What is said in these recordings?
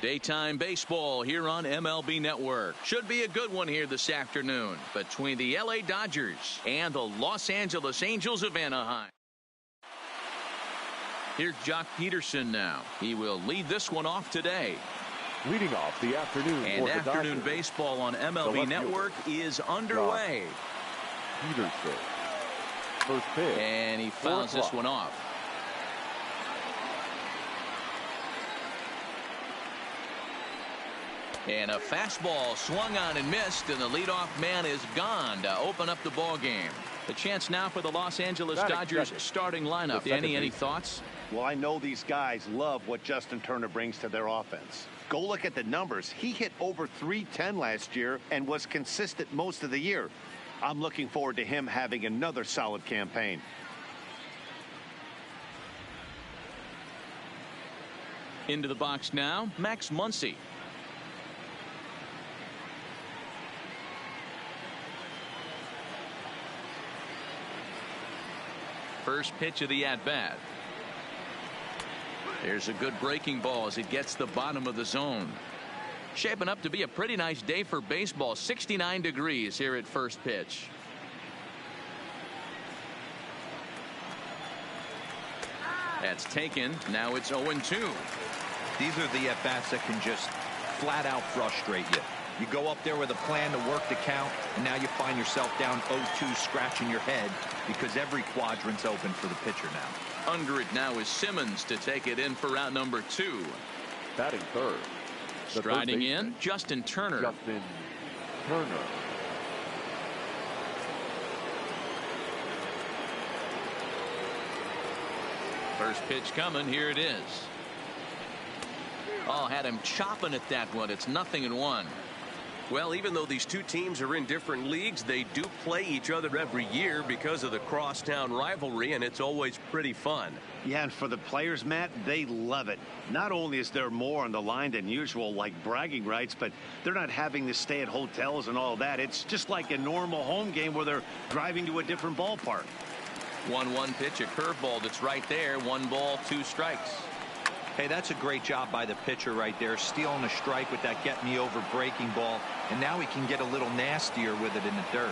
Daytime baseball here on MLB Network. Should be a good one here this afternoon between the LA Dodgers and the Los Angeles Angels of Anaheim. Here's Joc Pederson now. He will lead this one off today. Leading off the afternoon. And afternoon baseball on MLB Network is underway. Pederson. First pitch. And he fouls this one off. And a fastball swung on and missed, and the leadoff man is gone to open up the ball game. The chance now for the Los Angeles Dodgers starting lineup. Danny, any thoughts? Well, I know these guys love what Justin Turner brings to their offense. Go look at the numbers. He hit over .310 last year and was consistent most of the year. I'm looking forward to him having another solid campaign. Into the box now, Max Muncy. First pitch of the at-bat. There's a good breaking ball as it gets the bottom of the zone. Shaping up to be a pretty nice day for baseball. 69 degrees here at first pitch. That's taken. Now it's 0-2. These are the at-bats that can just flat out frustrate you. You go up there with a plan to work the count, and now you find yourself down 0-2, scratching your head because every quadrant's open for the pitcher now. Under it now is Simmons to take it in for out number 2. Batting third. Striding in, Justin Turner. Justin Turner. First pitch coming. Here it is. Oh, had him chopping at that one. It's 0-1. Well, even though these two teams are in different leagues, they do play each other every year because of the crosstown rivalry, and it's always pretty fun. Yeah, and for the players, Matt, they love it. Not only is there more on the line than usual, like bragging rights, but they're not having to stay at hotels and all that. It's just like a normal home game where they're driving to a different ballpark. 1-1 pitch, a curveball that's right there. 1 ball, 2 strikes. Hey, that's a great job by the pitcher right there, stealing a strike with that get-me-over breaking ball, and now he can get a little nastier with it in the dirt.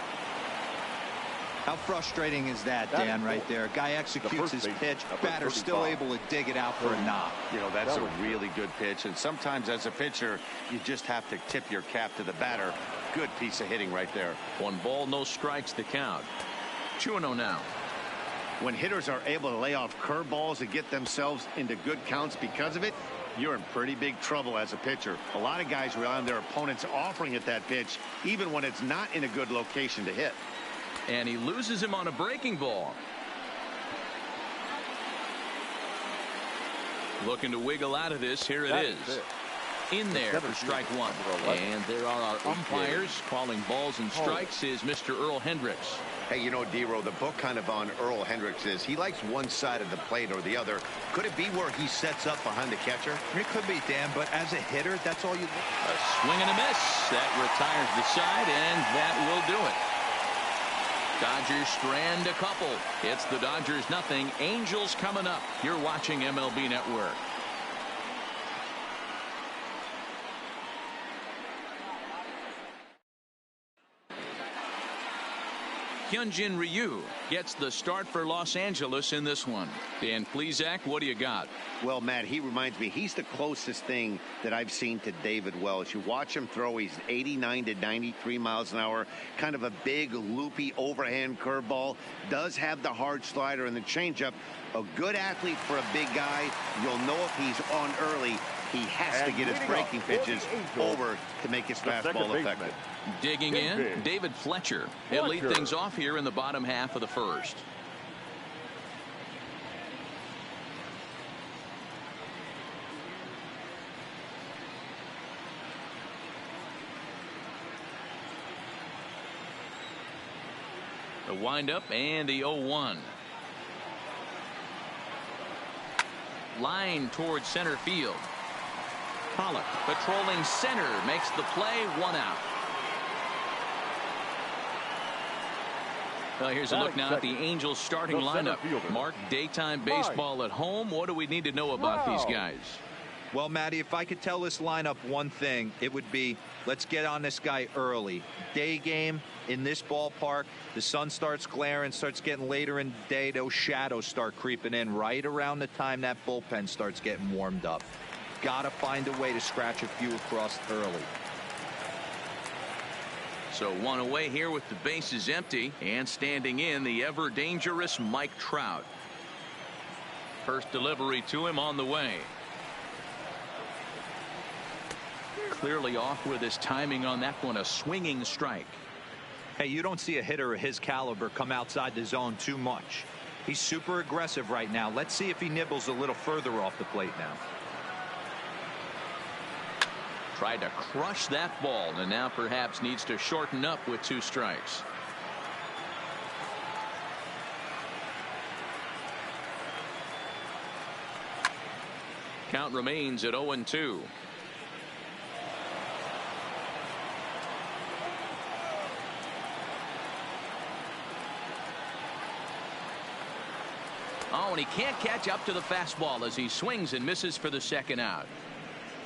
How frustrating is that, Dan, right there? Guy executes his pitch, batter's still able to dig it out for a knock. You know, that's a really good pitch, and sometimes as a pitcher, you just have to tip your cap to the batter. Good piece of hitting right there. 1 ball, no strikes to count. 2-0 now. When hitters are able to lay off curveballs and get themselves into good counts because of it, you're in pretty big trouble as a pitcher. A lot of guys rely on their opponents offering at that pitch, even when it's not in a good location to hit. And he loses him on a breaking ball. Looking to wiggle out of this. Here it is. In there for strike 1. And there are our umpires calling balls and strikes is Mr. Earl Hendricks. Hey, you know, D-Row, the book kind of on Earl Hendricks is he likes one side of the plate or the other. Could it be where he sets up behind the catcher? It could be, Dan, but as a hitter, that's all you... A swing and a miss. That retires the side, and that will do it. Dodgers strand a couple. It's the Dodgers 0. Angels coming up. You're watching MLB Network. Hyunjin Ryu gets the start for Los Angeles in this one. Dan Plesac, what do you got? Well, Matt, he reminds me, he's the closest thing that I've seen to David Wells. You watch him throw, he's 89 to 93 miles an hour, kind of a big, loopy, overhand curveball, does have the hard slider and the changeup. A good athlete for a big guy. You'll know if he's on early. He has to get his breaking pitches over to make his fastball effective. Digging in, David Fletcher. He'll lead things off here in the bottom half of the first. The windup and the 0-1. Line towards center field. Pollock patrolling center makes the play. 1 out. Well, here's a look now at the Angels starting lineup. Mark, daytime baseball at home. What do we need to know about these guys? Well, Matty, if I could tell this lineup one thing, it would be let's get on this guy early. Day game in this ballpark, the sun starts glaring, starts getting later in the day. Those shadows start creeping in right around the time that bullpen starts getting warmed up. Got to find a way to scratch a few across early. So one away here with the bases empty, and standing in the ever dangerous Mike Trout. First delivery to him on the way. Clearly off with his timing on that one, a swinging strike. Hey, you don't see a hitter of his caliber come outside the zone too much. He's super aggressive right now. Let's see if he nibbles a little further off the plate now. Tried to crush that ball, and now perhaps needs to shorten up with 2 strikes. Count remains at 0-2. Oh, and he can't catch up to the fastball as he swings and misses for the second out.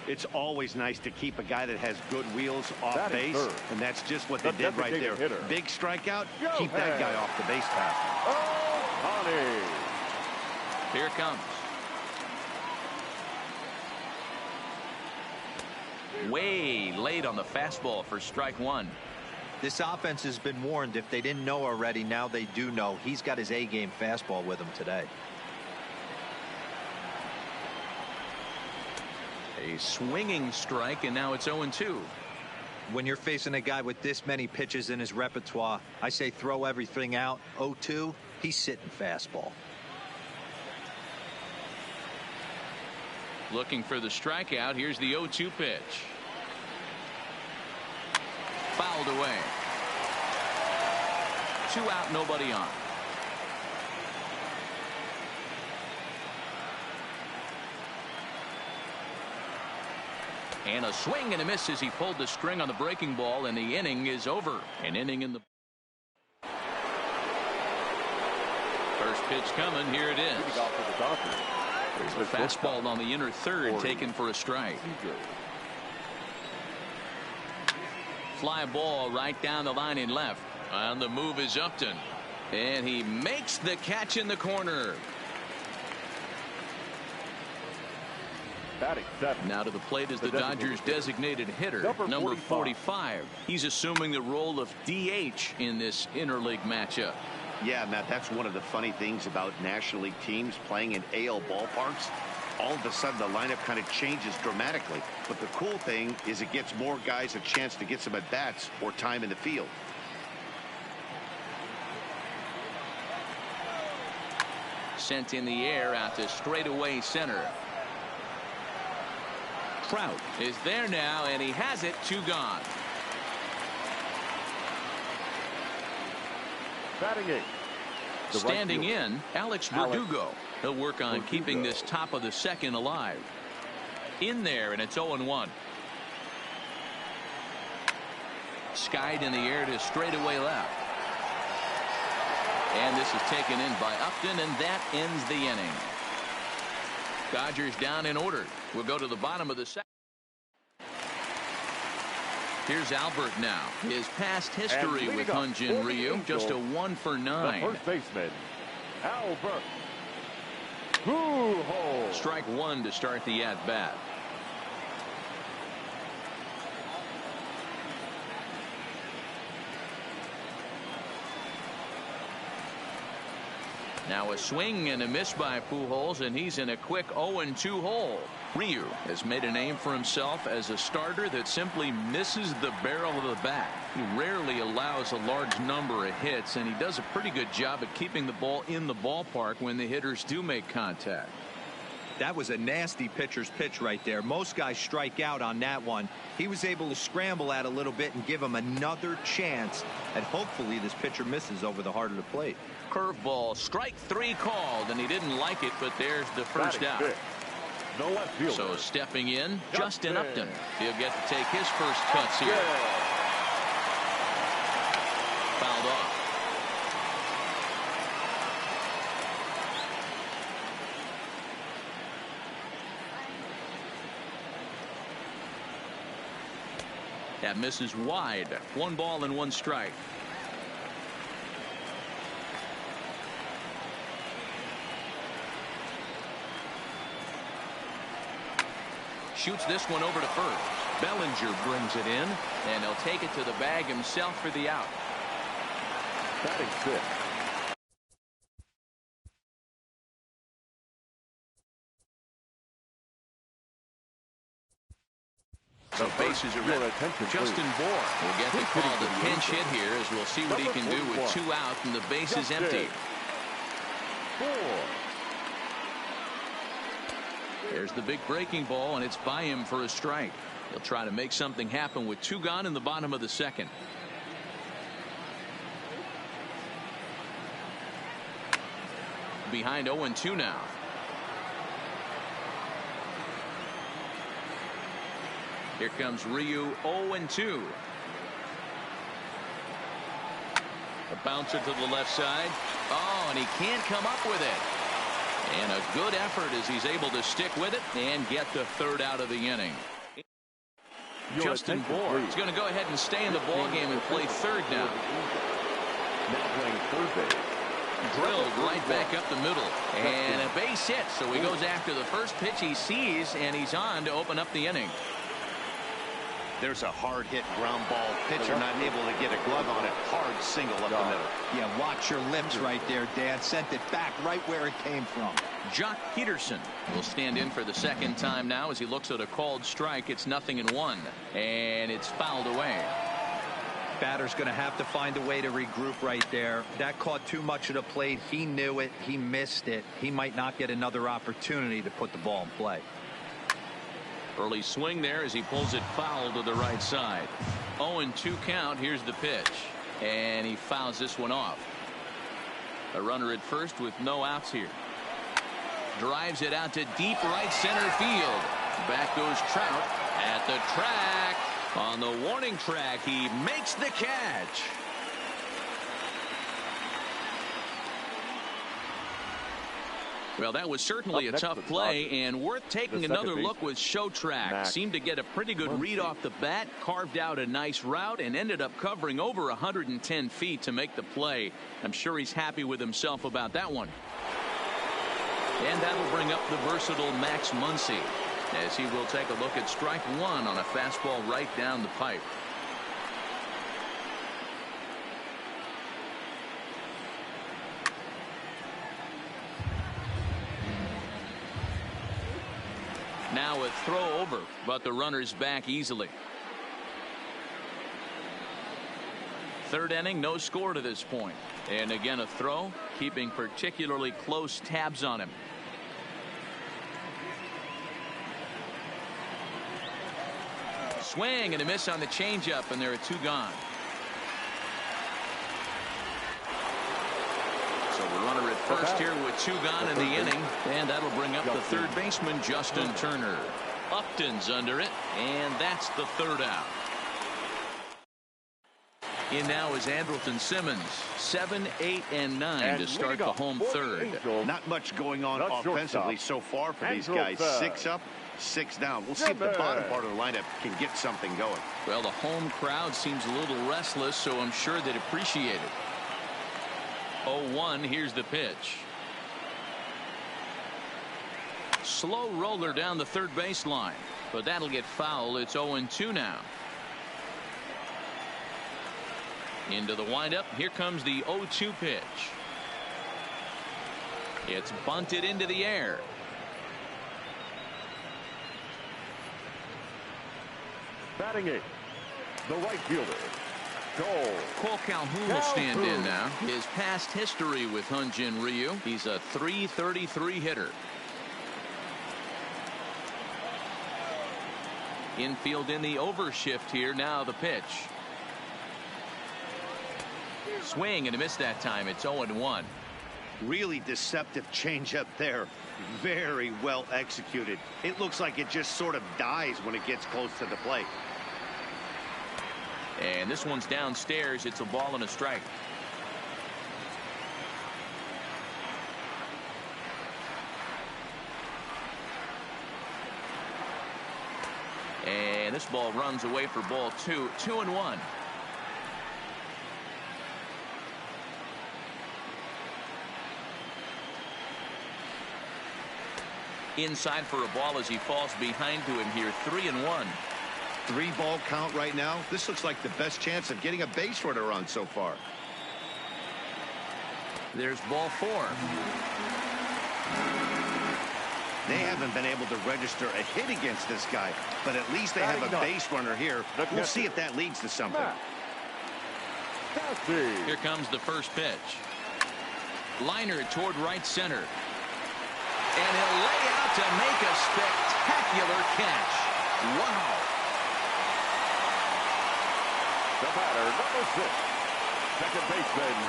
It's always nice to keep a guy that has good wheels off Batting base, third. and that's just what they The did right there. designated hitter. Big strikeout, Go keep that guy ahead. off the base path. Ohtani. Here it comes. Way late on the fastball for strike 1. This offense has been warned. If they didn't know already, now they do know. He's got his A-game fastball with him today. A swinging strike, and now it's 0-2. When you're facing a guy with this many pitches in his repertoire, I say throw everything out. 0-2, he's sitting fastball. Looking for the strikeout. Here's the 0-2 pitch. Fouled away. 2 out, nobody on. And a swing and a miss as he pulled the string on the breaking ball, and the inning is over. An inning in the first pitch coming. Here it is. Leading off for the Dodgers. There's a fastball on the inner third, taken for a strike. Fly ball right down the line in left. On the move is Upton, and he makes the catch in the corner. Batting 7. Now to the plate is the Dodgers designated hitter, number 45. He's assuming the role of DH in this interleague matchup. Yeah, Matt, that's one of the funny things about National League teams playing in AL ballparks. All of a sudden, the lineup kind of changes dramatically. But the cool thing is it gets more guys a chance to get some at-bats or time in the field. Sent in the air out to straightaway center. Trout is there now, and he has it. 2 gone. Batting 8. Standing in, Alex Verdugo. He'll work on keeping this top of the second alive. In there, and it's 0-1. Skied in the air to straightaway left. And this is taken in by Upton, and that ends the inning. Dodgers down in order. We'll go to the bottom of the second. Here's Albert now. His past history with Hyun-Jin Ryu, just a 1 for 9. The first baseman, Albert Pujols. Strike 1 to start the at-bat. Now a swing and a miss by Pujols, and he's in a quick 0-2 hole. Ryu has made a name for himself as a starter that simply misses the barrel of the bat. He rarely allows a large number of hits, and he does a pretty good job at keeping the ball in the ballpark when the hitters do make contact. That was a nasty pitcher's pitch right there. Most guys strike out on that one. He was able to scramble at a little bit and give him another chance, and hopefully this pitcher misses over the heart of the plate. Curveball, strike 3 called, and he didn't like it, but there's the first out. The left fielder. So stepping in, Justin Upton. He'll get to take his first cuts here. Fouled off. That misses wide. 1 ball and 1 strike. Shoots this one over to first. Bellinger brings it in, and he'll take it to the bag himself for the out. Batting 6. So bases are ready. Justin Bour will get the call to pinch hit here, as we'll see what he can do with 2 out and the base is empty. There's the big breaking ball, and it's by him for a strike. He'll try to make something happen with 2 gone in the bottom of the 2nd. Behind 0-2 now. Here comes Ryu, 0-2. A bouncer to the left side. Oh, and he can't come up with it. And a good effort as he's able to stick with it and get the 3rd out of the inning. Justin Bour is going to go ahead and stay in the ballgame and play 3rd now. Now playing 3rd base. Drilled right back up the middle. And a base hit. So he goes after the first pitch he sees, and he's on to open up the inning. There's a hard hit ground ball. Pitcher not able to get a glove on it. Hard single up the middle. Yeah, watch your lips right there, Dan. Sent it back right where it came from. Jock Peterson will stand in for the 2nd time now as he looks at a called strike. It's 0-1, and it's fouled away. Batter's going to have to find a way to regroup right there. That caught too much of the plate. He knew it. He missed it. He might not get another opportunity to put the ball in play. Early swing there as he pulls it foul to the right side. 0-2 count. Here's the pitch, and he fouls this one off. A runner at first with no outs here. Drives it out to deep right center field. Back goes Trout at the track. On the warning track, he makes the catch. Well, that was certainly a tough play and worth taking another look with Showtrack. Seemed to get a pretty good read off the bat, carved out a nice route, and ended up covering over 110 feet to make the play. I'm sure he's happy with himself about that one. And that'll bring up the versatile Max Muncy, as he will take a look at strike 1 on a fastball right down the pipe. Now a throw over, but the runner's back easily. 3rd inning, no score to this point. And again, a throw, keeping particularly close tabs on him. Swing and a miss on the changeup, and there are 2 gone. So the runner at first here with 2 gone in the inning, and that'll bring up the 3rd baseman, Justin Turner. Upton's under it, and that's the 3rd out. In now is Andrelton Simmons. 7, 8, and 9 to start the home 3rd. Not much going on offensively so far for these guys. 6 up, 6 down. We'll see if the bottom part of the lineup can get something going. Well, the home crowd seems a little restless, so I'm sure they'd appreciate it. 0-1, here's the pitch. Slow roller down the 3rd baseline, but that'll get foul. It's 0-2 now. Into the windup. Here comes the 0-2 pitch. It's bunted into the air. Batting 8, the right fielder, Cole Calhoun will stand in now. His past history with Hyun-Jin Ryu. He's a .333 hitter. Infield in the overshift here. Now the pitch. Swing and a miss that time. It's 0-1. Really deceptive changeup there. Very well executed. It looks like it just sort of dies when it gets close to the plate. And this one's downstairs. It's a ball and a strike. And this ball runs away for ball 2. 2-1. Inside for a ball as he falls behind to him here. 3-1. 3-ball count right now. This looks like the best chance of getting a base runner on so far. There's ball 4. They haven't been able to register a hit against this guy, but at least they have a base runner here. We'll see if that leads to something. Here comes the first pitch. Liner toward right center. And he'll lay out to make a spectacular catch. Wow. The batter, number 6, second baseman,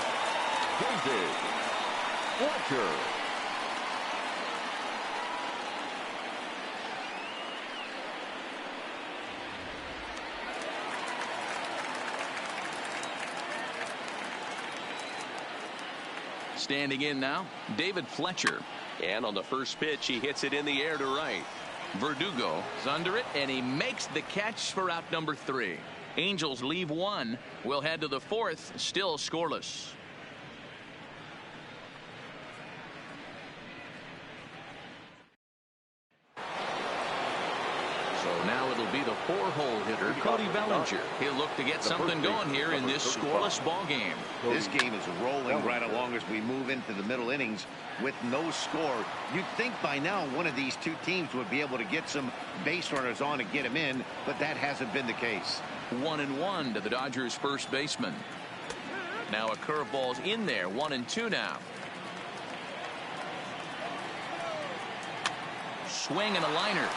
David Fletcher. Standing in now, David Fletcher. And on the first pitch, he hits it in the air to right. Verdugo is under it, and he makes the catch for out number 3. Angels leave 1. We'll head to the 4th, still scoreless. So now it'll be the 4-hole hitter, Cody Bellinger. He'll look to get something going here in this scoreless ball game. This game is rolling right along as we move into the middle innings with no score. You'd think by now one of these two teams would be able to get some base runners on and get them in, but that hasn't been the case. 1-1 to the Dodgers first baseman. Now a curveball's in there. 1-2 now. Swing and a liner.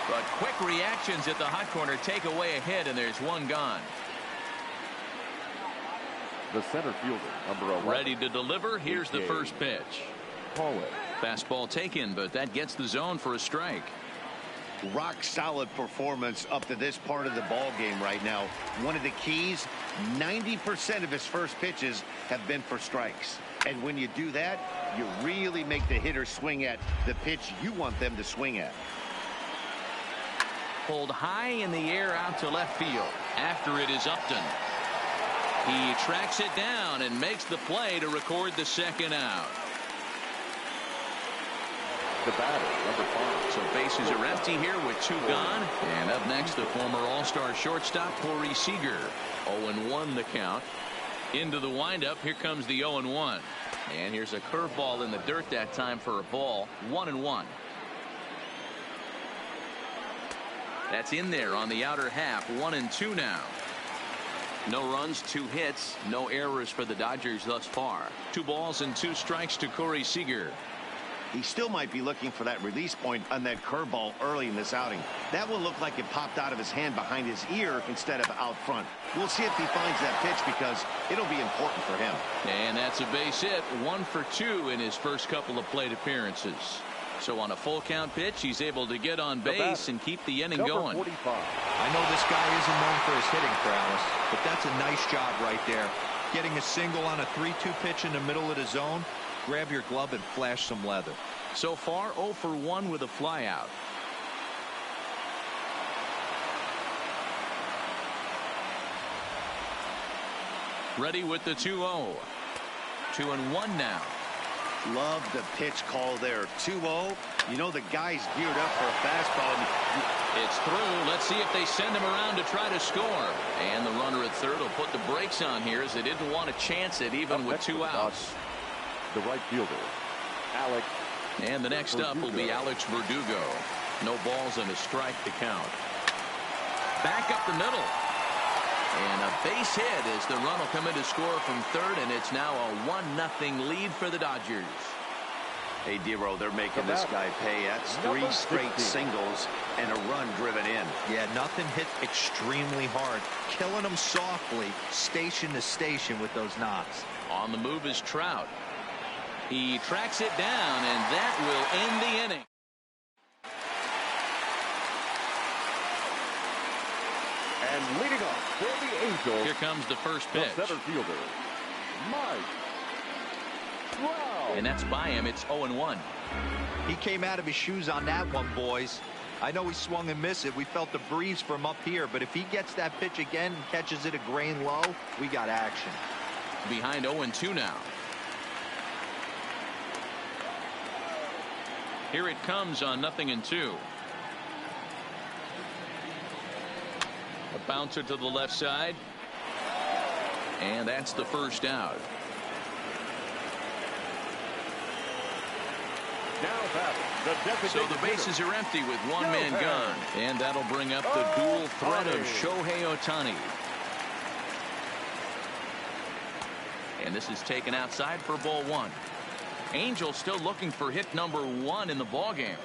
But quick reactions at the hot corner take away a hit, and there's one gone. The center fielder, number 11. Ready to deliver. Here's the first pitch. Call it. Fastball taken, but that gets the zone for a strike. Rock solid performance up to this part of the ball game right now. One of the keys, 90% of his first pitches have been for strikes. And when you do that, you really make the hitter swing at the pitch you want them to swing at. Pulled high in the air out to left field. After it is Upton. He tracks it down and makes the play to record the second out. The batter, number 5. So bases are empty here with 2 gone. And up next, the former All-Star shortstop, Corey Seager. 0-1 the count. Into the windup, here comes the 0-1. And here's a curveball in the dirt that time for a ball. 1-1. That's in there on the outer half. 1-2 now. No runs, 2 hits, no errors for the Dodgers thus far. 2 balls and 2 strikes to Corey Seager. He still might be looking for that release point on that curveball early in this outing. That will look like it popped out of his hand behind his ear instead of out front. We'll see if he finds that pitch because it'll be important for him. And that's a base hit. 1 for 2 in his first couple of plate appearances. So on a full count pitch, he's able to get on base and keep the inning going. 45. I know this guy isn't known for his hitting prowess, but that's a nice job right there. Getting a single on a 3-2 pitch in the middle of the zone. Grab your glove and flash some leather. So far 0 for 1 with a flyout. Ready with the 2-0. 2-1 now. Love the pitch call there. 2-0. You know the guy's geared up for a fastball. It's through. Let's see if they send him around to try to score. And the runner at third will put the brakes on here as they didn't want to chance it even with 2 outs. The right fielder, Alex. And the next up will be Alex Verdugo. No balls and a strike to count. Back up the middle. And a base hit as the run will come in to score from third, and it's now a 1-0 lead for the Dodgers. Hey, Dero, they're making this guy pay. That's 3 straight singles and a run driven in. Yeah, nothing hit extremely hard. Killing them softly, station to station with those knocks. On the move is Trout. He tracks it down, and that will end the inning. And leading off for the Angels. Here comes the first pitch. The center fielder, Mike Trout. And that's by him. It's 0-1. He came out of his shoes on that one, boys. I know he swung and missed it. We felt the breeze from up here, but if he gets that pitch again and catches it a grain low, we got action. Behind 0-2 now. Here it comes on 0-2. A bouncer to the left side. And that's the first out. So the bases are empty with one man gone. And that'll bring up the dual threat of Shohei Ohtani. And this is taken outside for ball one. Angels still looking for hit number 1 in the ballgame.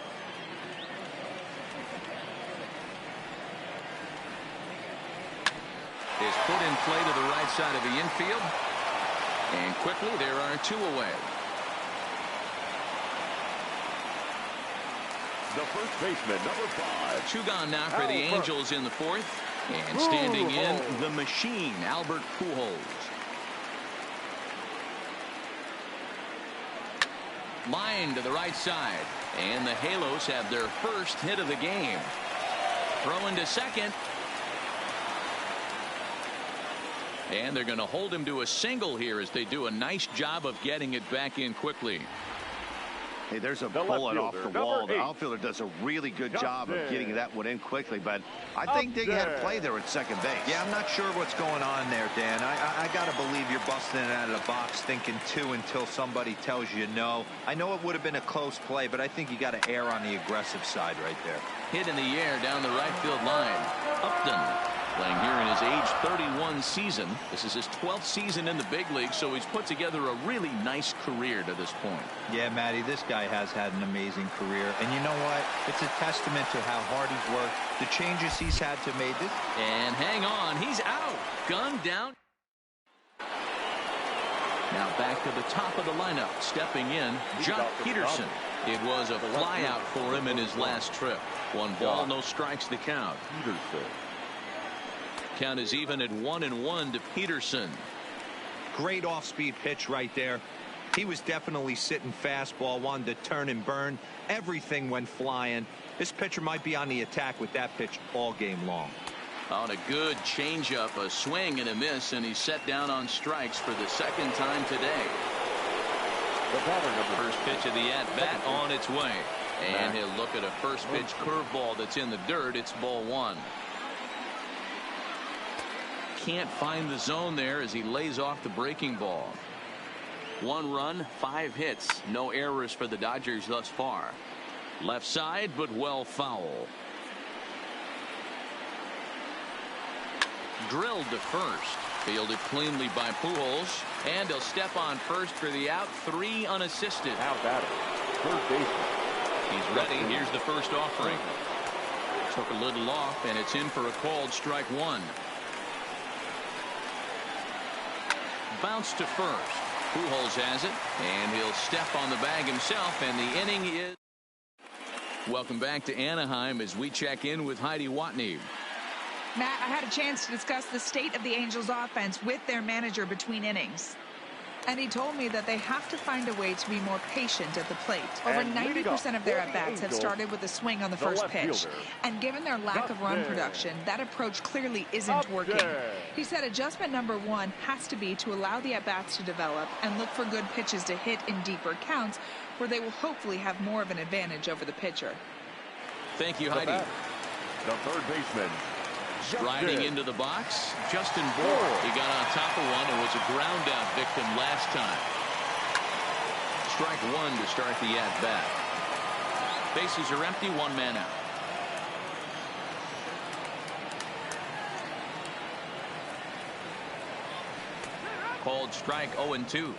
Is put in play to the right side of the infield. And quickly there are 2 away. The first baseman, number 5. 2 gone now for the Angels in the 4th. And standing in, the machine, Albert Pujols. Line to the right side. And the Halos have their first hit of the game. Throw into second. And they're going to hold him to a single here as they do a nice job of getting it back in quickly. Hey, there's a bullet off the wall. The outfielder does a really good job of getting that one in quickly, but I think they had a play there at second base. Yeah, I'm not sure what's going on there, Dan. I got to believe you're busting it out of the box thinking 2 until somebody tells you no. I know it would have been a close play, but I think you got to err on the aggressive side right there. Hit in the air down the right field line. Upton playing here in his age 31 season. This is his 12th season in the big league, so he's put together a really nice career to this point. Yeah, Matty, this guy has had an amazing career. And you know what? It's a testament to how hard he's worked, the changes he's had to make. And hang on, he's out. Gun down. Now back to the top of the lineup. Stepping in, Jock Peterson. It was a fly out for him in his last trip. 1 ball, no strikes the count. Count is even at 1-1 to Peterson. Great off-speed pitch right there. He was definitely sitting fastball, wanted to turn and burn. Everything went flying. This pitcher might be on the attack with that pitch all game long. On a good changeup, a swing and a miss, and he's set down on strikes for the 2nd time today. The first pitch of the at-bat on its way. And he'll look at a first pitch curveball that's in the dirt. It's ball 1. Can't find the zone there as he lays off the breaking ball. 1 run, 5 hits. No errors for the Dodgers thus far. Left side, but well foul. Drilled to first. Fielded cleanly by Pujols. And he'll step on first for the out. 3 unassisted. Now batting, third baseman. He's ready. Here's the first offering. Took a little off, and it's in for a called strike 1. Bounce to first. Pujols has it, and he'll step on the bag himself, and the inning is. Welcome back to Anaheim as we check in with Heidi Watney. Matt, I had a chance to discuss the state of the Angels offense with their manager between innings. And he told me that they have to find a way to be more patient at the plate. Over 90% of their at-bats have started with a swing on the first pitch. And given their lack of run production, that approach clearly isn't working. He said adjustment number 1 has to be to allow the at-bats to develop and look for good pitches to hit in deeper counts where they will hopefully have more of an advantage over the pitcher. Thank you, Heidi. The third baseman. Riding into the box, Justin Bour. He got on top of one and was a ground out victim last time. Strike 1 to start the at-bat. Bases are empty, 1 man out. Called strike 0-2.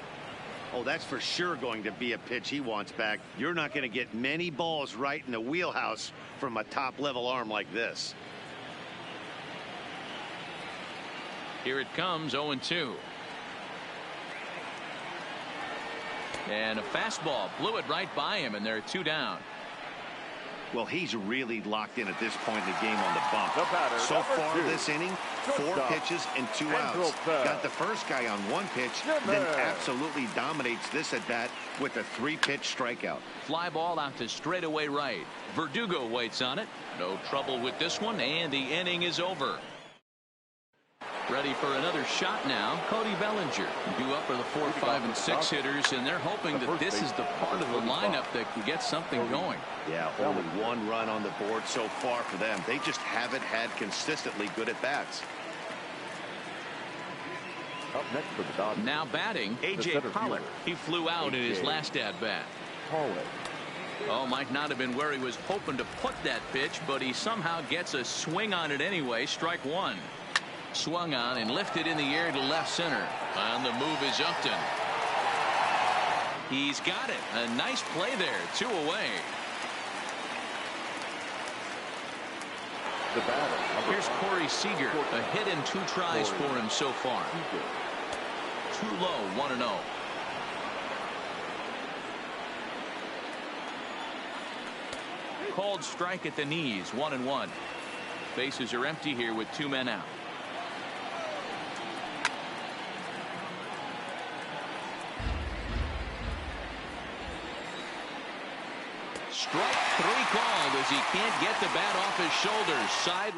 Oh, that's for sure going to be a pitch he wants back. You're not going to get many balls right in the wheelhouse from a top-level arm like this. Here it comes, 0-2. And a fastball blew it right by him, and there are 2 down. Well, he's really locked in at this point in the game on the bump. The batter, So far 2. this inning, 4 Shortstop. pitches and 2 outs. Andrelton. Got the first guy on 1 pitch, then absolutely dominates this at bat with a 3-pitch strikeout. Fly ball out to straightaway right. Verdugo waits on it. No trouble with this one, and the inning is over. Ready for another shot now, Cody Bellinger. Due up for the 4, 5, and 6 hitters, and they're hoping that this is the part of the lineup that can get something going. Yeah, only 1 run on the board so far for them. They just haven't had consistently good at-bats. Up next for the Dodgers. Now batting, A.J. Pollock. He flew out in his last at-bat. Oh, might not have been where he was hoping to put that pitch, but he somehow gets a swing on it anyway. Strike 1. Swung on and lifted in the air to left center. On the move is Upton. He's got it. A nice play there. 2 away. The batter. Here's Corey Seager. A hit in 2 tries for him so far. Too low. 1-0. Called strike at the knees. 1-1. Bases are empty here with 2 men out. Strike 3 called as he can't get the bat off his shoulders. Side.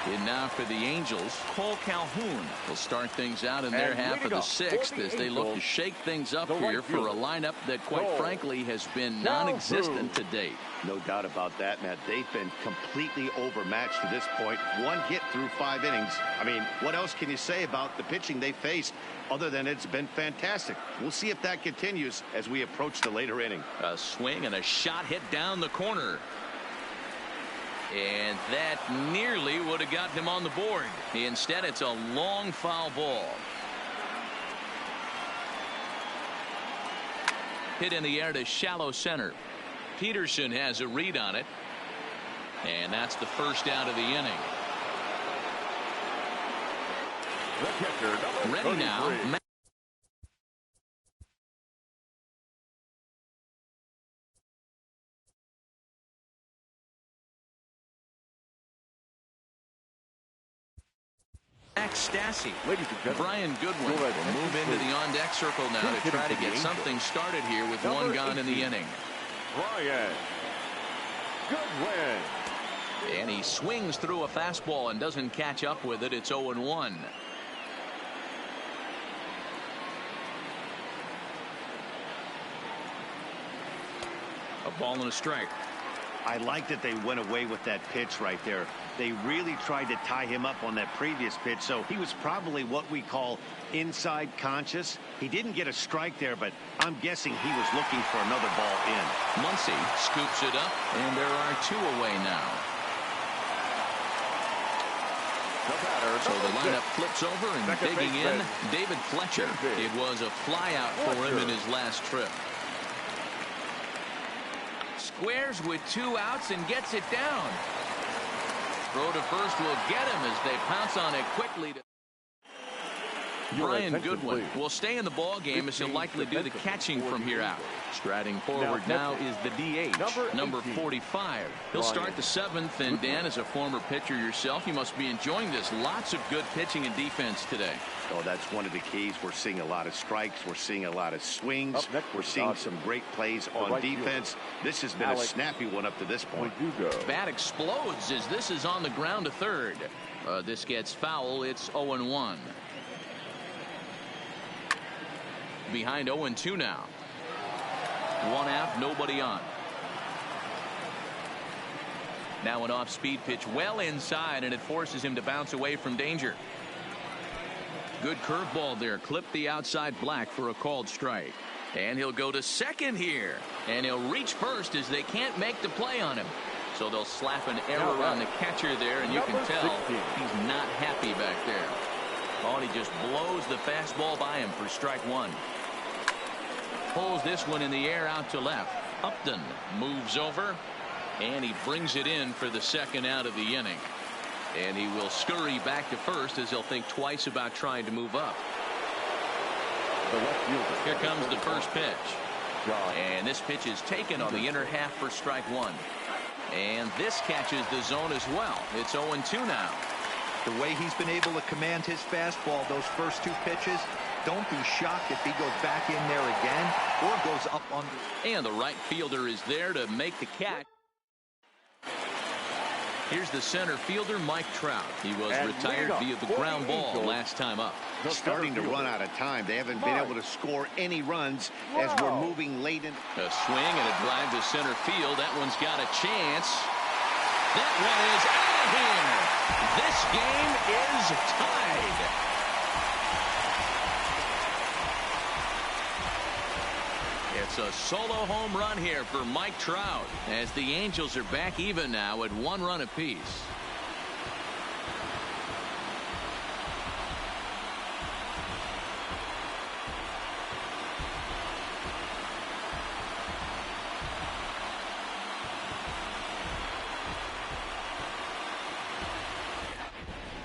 And now for the Angels, Cole Calhoun will start things out in their half of the 6th as they look to shake things up here for a lineup that, quite frankly, has been non-existent to date. No doubt about that, Matt. They've been completely overmatched to this point. 1 hit through 5 innings. I mean, what else can you say about the pitching they faced other than it's been fantastic? We'll see if that continues as we approach the later inning. A swing and a shot hit down the corner. And that nearly would have gotten him on the board. Instead, it's a long foul ball. Hit in the air to shallow center. Peterson has a read on it. And that's the first out of the inning. The catcher, number Ready now. 33. Max Stassi. Ladies and gentlemen, Brian Goodwin will move into the on-deck circle now to try to get something started here with 1 gone in the inning. Brian Goodwin. And he swings through a fastball and doesn't catch up with it. It's 0-1. A ball and a strike. I like that they went away with that pitch right there. They really tried to tie him up on that previous pitch, so he was probably what we call inside conscious. He didn't get a strike there, but I'm guessing he was looking for another ball in. Muncy scoops it up, and there are 2 away now. So the lineup flips over, and digging in, David Fletcher. It was a flyout for him in his last trip. Squares with 2 outs and gets it down. Throw to first will get him as they pounce on it quickly. Brian Goodwin will stay in the ball game as he'll likely do the catching from here out. Striding forward now is the DH, number 45. He'll start the 7th, and Dan, as a former pitcher yourself, you must be enjoying this. Lots of good pitching and defense today. Oh, that's one of the keys. We're seeing a lot of strikes. We're seeing a lot of swings. We're seeing some great plays on defense. This has been a snappy one up to this point. Bat explodes as this is on the ground to third. This gets foul. It's 0-1. Behind 0-2 now. 1 out, nobody on. Now an off-speed pitch well inside, and it forces him to bounce away from danger. Good curveball there. Clipped the outside black for a called strike. And he'll go to second here. And he'll reach first as they can't make the play on him. So they'll slap an error on the catcher there, and you can tell he's not happy back there. Oh, and he just blows the fastball by him for strike 1. Pulls this one in the air out to left. Upton moves over, and he brings it in for the 2nd out of the inning. And he will scurry back to first as he'll think twice about trying to move up. Here comes the first pitch. And this pitch is taken on the inner half for strike one. And this catches the zone as well. It's 0-2 now. The way he's been able to command his fastball those first two pitches, don't be shocked if he goes back in there again or goes up under. And the right fielder is there to make the catch. Here's the center fielder, Mike Trout. He was retired via the ground ball last time up. Starting to run out of time. They haven't been able to score any runs as we're moving late in. A swing and a drive to center field. That one's got a chance. That one is out of here. This game is tied. It's a solo home run here for Mike Trout as the Angels are back even now at 1 run apiece.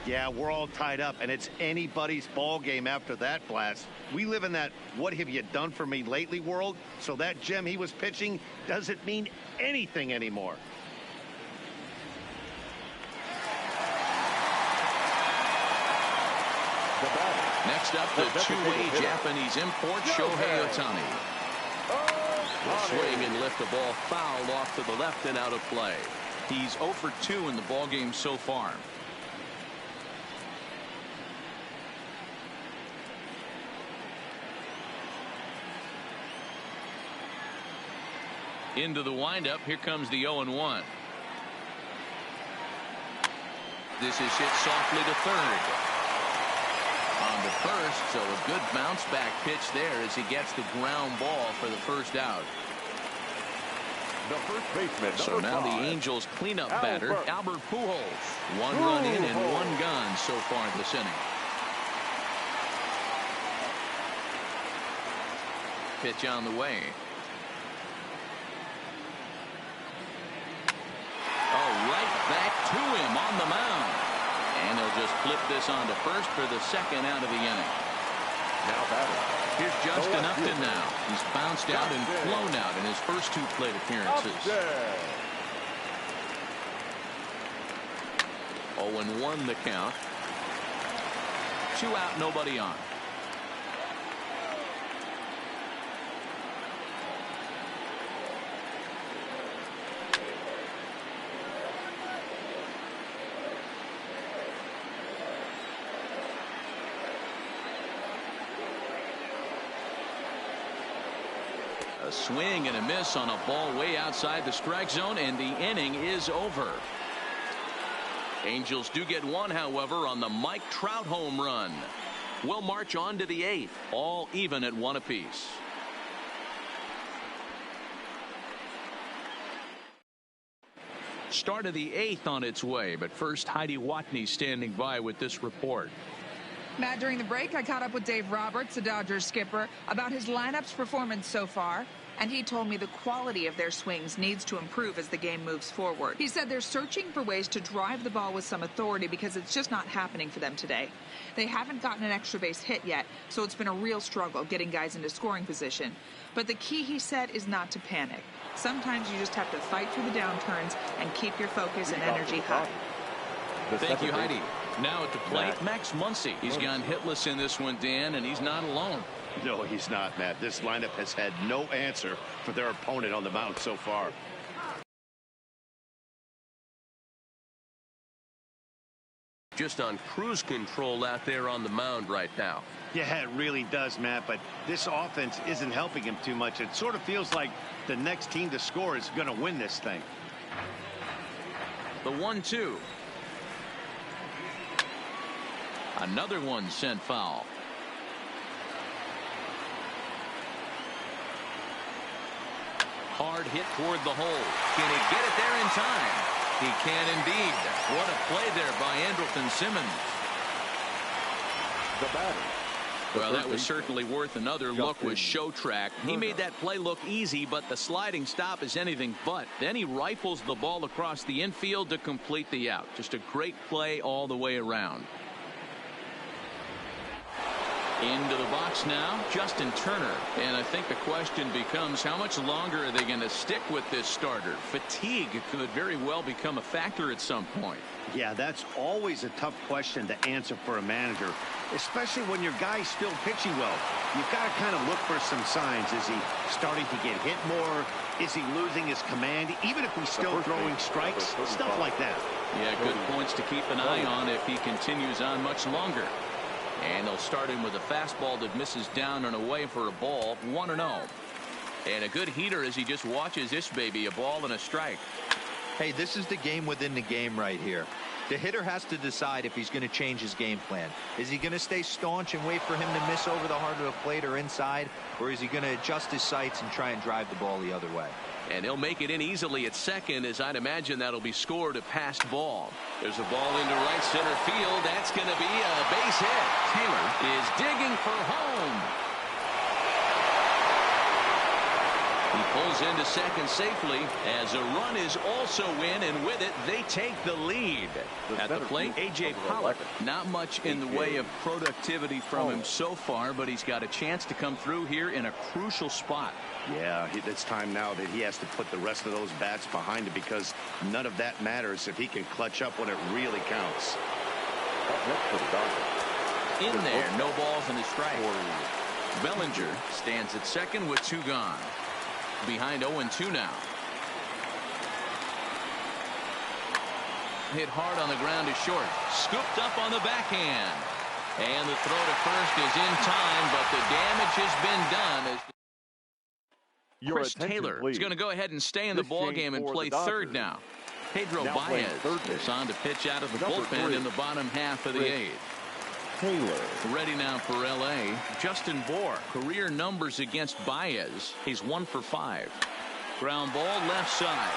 Yeah, we're all tied up, and it's anybody's ball game after that blast. We live in that what have you done for me lately world, so that gem he was pitching doesn't mean anything anymore. Next up, the two-way Japanese import, Shohei Ohtani. Swing and lift the ball fouled off to the left and out of play. He's 0 for 2 in the ballgame so far. Into the windup. Here comes the 0-1. This is hit softly to third. On to first, so a good bounce back pitch there as he gets the ground ball for the first out. The first baseman, so now the Angels cleanup batter, Albert Pujols. 1 run in and 1 gone so far this inning. Pitch on the way. Back to him on the mound. And they'll just flip this on to first for the second out of the inning. Now batting. Here's Justin Upton now. He's bounced out and flown out in his first 2 plate appearances. 0-1 the count. 2 out, nobody on. A swing and a miss on a ball way outside the strike zone, and the inning is over. Angels do get 1, however, on the Mike Trout home run. We'll march on to the 8th, all even at 1 apiece. Start of the 8th on its way, but first Heidi Watney standing by with this report. Matt, during the break, I caught up with Dave Roberts, the Dodgers skipper, about his lineup's performance so far, and he told me the quality of their swings needs to improve as the game moves forward. He said they're searching for ways to drive the ball with some authority because it's just not happening for them today. They haven't gotten an extra base hit yet, so it's been a real struggle getting guys into scoring position. But the key, he said, is not to panic. Sometimes you just have to fight through the downturns and keep your focus and energy high. Thank you, Heidi. Now at the plate, Max Muncy. He's gone hitless in this one, Dan, and he's not alone. No, he's not, Matt. This lineup has had no answer for their opponent on the mound so far. Just on cruise control out there on the mound right now. Yeah, it really does, Matt, but this offense isn't helping him too much. It sort of feels like the next team to score is going to win this thing. The 1-2. Another one sent foul. Hard hit toward the hole. Can he get it there in time? He can indeed. What a play there by Andrelton Simmons. The batter. Well, that was certainly worth another look with Showtrack. He made that play look easy, but the sliding stop is anything but. Then he rifles the ball across the infield to complete the out. Just a great play all the way around. Into the box now, Justin Turner. And I think the question becomes, how much longer are they going to stick with this starter? Fatigue could very well become a factor at some point. Yeah, that's always a tough question to answer for a manager, especially when your guy's still pitching well. You've got to kind of look for some signs. Is he starting to get hit more? Is he losing his command, even if he's still throwing strikes? Stuff like that. Yeah, good points to keep an eye on if he continues on much longer. And they'll start him with a fastball that misses down and away for a ball, 1-0. And a good heater as he just watches this baby, a ball and a strike. Hey, this is the game within the game right here. The hitter has to decide if he's going to change his game plan. Is he going to stay staunch and wait for him to miss over the heart of the plate or inside? Or is he going to adjust his sights and try and drive the ball the other way? And he'll make it in easily at second, as I'd imagine that'll be scored a passed ball. There's a ball into right center field. That's going to be a base hit. Taylor is digging for home. He pulls into second safely as a run is also in, and with it they take the lead. At the plate, A.J. Pollock. Not much in the way of productivity from him so far, but he's got a chance to come through here in a crucial spot. Yeah, it's time now that he has to put the rest of those bats behind him, because none of that matters if he can clutch up when it really counts. In there, no balls and a strike. Bellinger stands at second with 2 gone. Behind 0-2 now. Hit hard on the ground to short. Scooped up on the backhand. And the throw to first is in time, but the damage has been done. As Chris Taylor is going to go ahead and stay in the ballgame and play third now. Pedro Baez is on to pitch out of the bullpen in the bottom half of the 8th. Taylor. Ready now for L.A. Justin Bour. Career numbers against Baez. He's 1 for 5. Ground ball left side.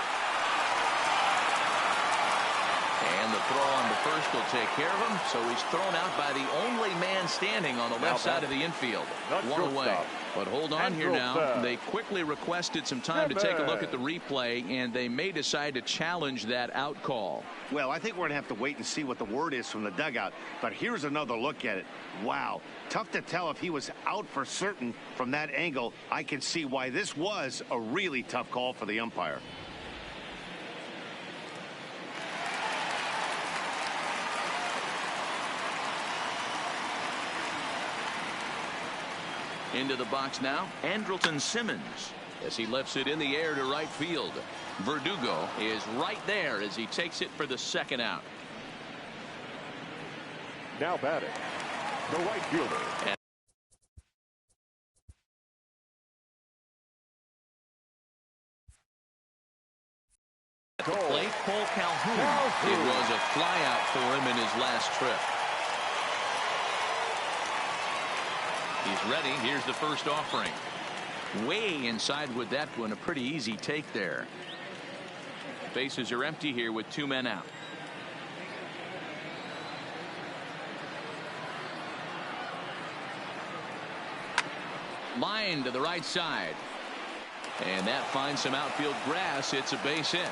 And the throw on the first will take care of him. So he's thrown out by the only man standing on the left side of the infield. 1 away. But hold on here now. They quickly requested some time to take a look at the replay, and they may decide to challenge that out call. Well, I think we're going to have to wait and see what the word is from the dugout. But here's another look at it. Wow. Tough to tell if he was out for certain from that angle. I can see why this was a really tough call for the umpire. Into the box now, Andrelton Simmons, as he lifts it in the air to right field. Verdugo is right there as he takes it for the second out. Now batting, the right fielder. At the plate, Cole Calhoun. It was a flyout for him in his last trip. He's ready. Here's the first offering. Way inside with that one. A pretty easy take there. Bases are empty here with 2 men out. Line to the right side. And that finds some outfield grass. It's a base hit.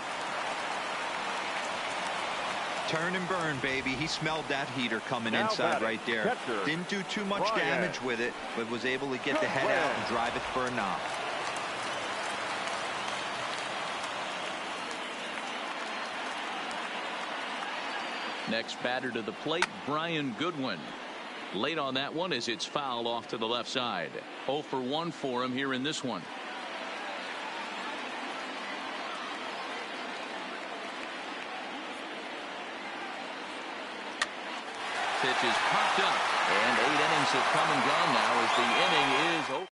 Turn and burn, baby. He smelled that heater coming inside right there. Didn't do too much damage with it, but was able to get the head out and drive it for a knock. Next batter to the plate, Brian Goodwin. Late on that one as it's fouled off to the left side. 0 for 1 for him here in this one. Pitch is popped up, and 8 innings have come and gone now as the inning is over.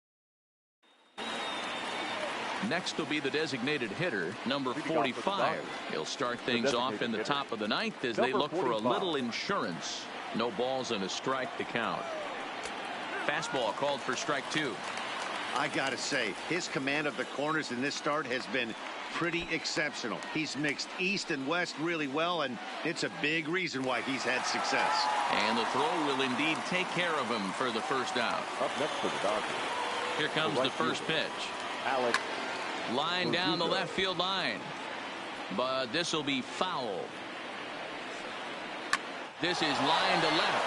Next will be the designated hitter, number 45. He'll start things off in the top of the 9th as they look for a little insurance. No balls and a strike to count. Fastball called for strike 2. I gotta say, his command of the corners in this start has been pretty exceptional. He's mixed east and west really well, and it's a big reason why he's had success. And the throw will indeed take care of him for the first out. Up next for the Dodgers. Here comes the first pitch. Alex. Line down the left field line. But this will be foul. This is line to left.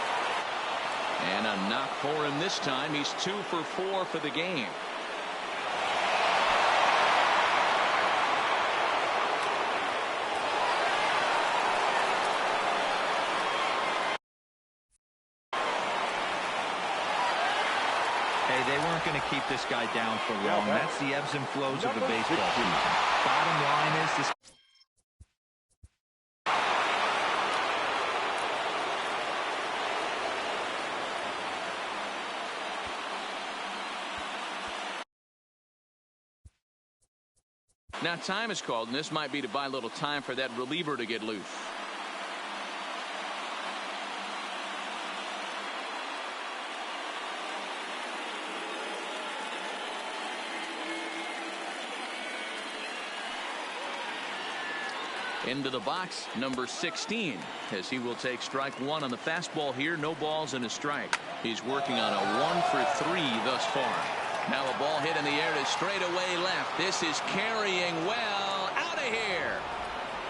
And a knock for him this time. He's 2 for 4 for the game. Hey, they weren't going to keep this guy down for long. That's the ebbs and flows of a baseball season. Bottom line is this. Now time is called, and this might be to buy a little time for that reliever to get loose. Into the box, number 16, as he will take strike 1 on the fastball here. No balls and a strike. He's working on a 1 for 3 thus far. Now a ball hit in the air to straightaway left. This is carrying well. Out of here.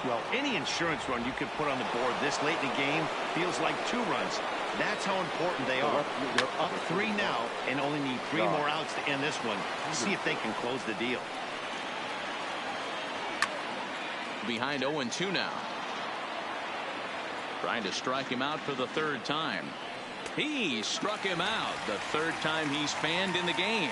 Well, any insurance run you could put on the board this late in the game feels like 2 runs. That's how important they are. They're up 3 now and only need 3 more outs to end this one. See if they can close the deal. Behind 0-2 now. Trying to strike him out for the 3rd time. He struck him out the 3rd time he's fanned in the game.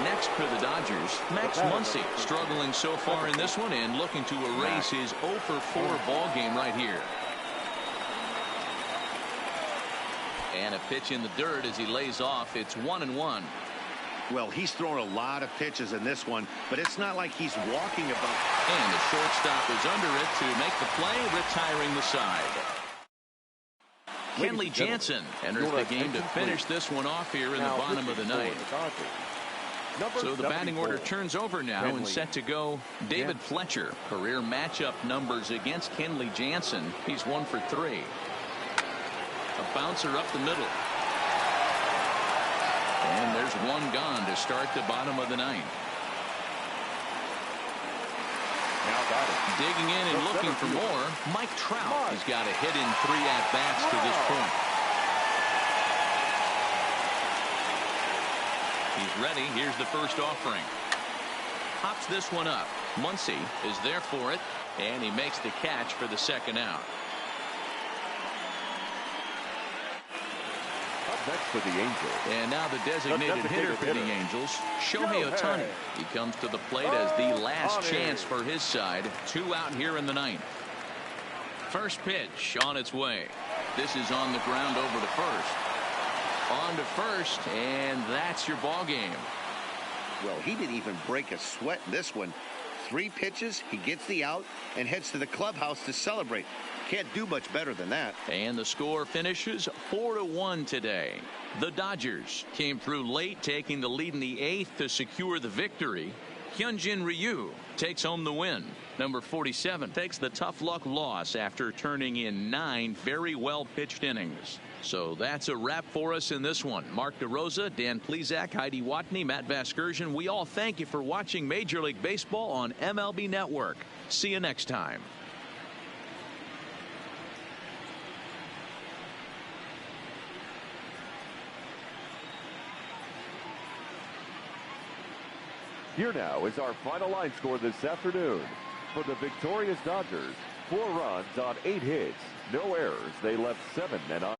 Next for the Dodgers, Max Muncy, struggling so far in this one and looking to erase his 0 for 4 ball game right here. And a pitch in the dirt as he lays off. It's 1-1. Well, he's thrown a lot of pitches in this one, but it's not like he's walking about. And the shortstop is under it to make the play, retiring the side. Kenley Jansen enters the game to finish this one off here in the bottom of the 9th. So the batting order turns over now and set to go David Fletcher. Career matchup numbers against Kenley Jansen. He's 1 for 3. A bouncer up the middle. And there's 1 gone to start the bottom of the 9th. Digging in and looking for more, Mike Trout has got a hit in 3 at-bats to this point. He's ready. Here's the first offering. Pops this one up. Muncy is there for it, and he makes the catch for the 2nd out. Next for the Angels. And now the designated hitter for the Angels, Shohei Ohtani. He comes to the plate as the last chance for his side. 2 out here in the 9th. First pitch on its way. This is on the ground over to first. On to first, and that's your ball game. Well, he didn't even break a sweat in this one. 3 pitches, he gets the out and heads to the clubhouse to celebrate. Can't do much better than that. And the score finishes 4-1 today. The Dodgers came through late, taking the lead in the 8th to secure the victory. Hyunjin Ryu takes home the win. Number 47 takes the tough luck loss after turning in 9 very well pitched innings. So that's a wrap for us in this one. Mark DeRosa, Dan Plesac, Heidi Watney, Matt Vasgersian. We all thank you for watching Major League Baseball on MLB Network. See you next time. Here now is our final line score this afternoon. For the victorious Dodgers, 4 runs on 8 hits, no errors. They left 7 and on.